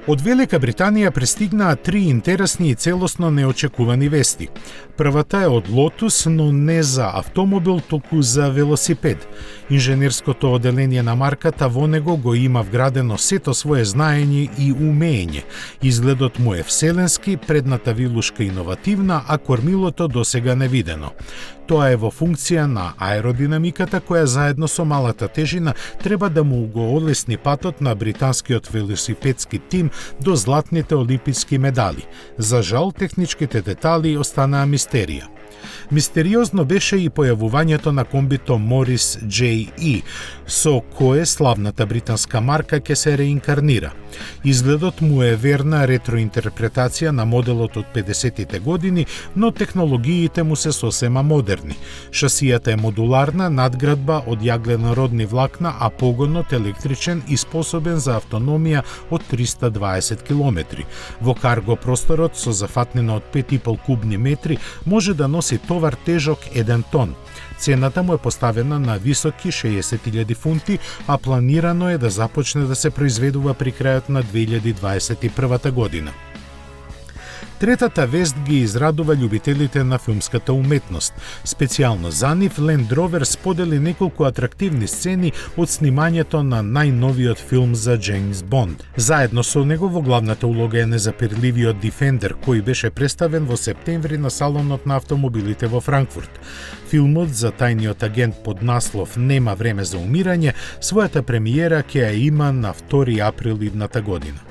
Од Велика Британија пристигнаа 3 интересни и целосно неочекувани вести. Првата е од Lotus, но не за автомобил, туку за велосипед. Инженерското оделение на марката во него го има вградено сето свое знаење и умење. Изгледот му е вселенски, предната вилушка иновативна, а кормилото досега невидено. Тоа е во функција на аеродинамиката која заедно со малата тежина треба да му го олесни патот на британскиот велосипедски тим до златните олимписки медали. За жал, техничките детали останаа мистерија. Мистериозно беше и појавувањето на комбито Morris JE, со кое славната британска марка ќе се реинкарнира. Изгледот му е верна ретроинтерпретација на моделот од 50-тите години, но технологиите му се сосема модерни. Шасијата е модуларна надградба од јагленородни влакна, а погонот електричен и способен за автономија од 320 км. Во карго просторот со зафатнина од 5,5 кубни метри може да носи товар тежок 1 тон. Цената му е поставена на високи 60.000 фунти, а планирано е да започне да се произведува при крајот на 2021 година. Третата вест ги израдува љубителите на филмската уметност. Специјално за нив Land Rover сподели неколку атрактивни сцени од снимањето на најновиот филм за Джеймс Бонд. Заедно со него во главната улога е незапирливиот Defender, кој беше представен во септември на салонот на автомобилите во Франкфурт. Филмот за тајниот агент под наслов "Нема време за умирање" својата премиера ќе ја има на 2 април идната година.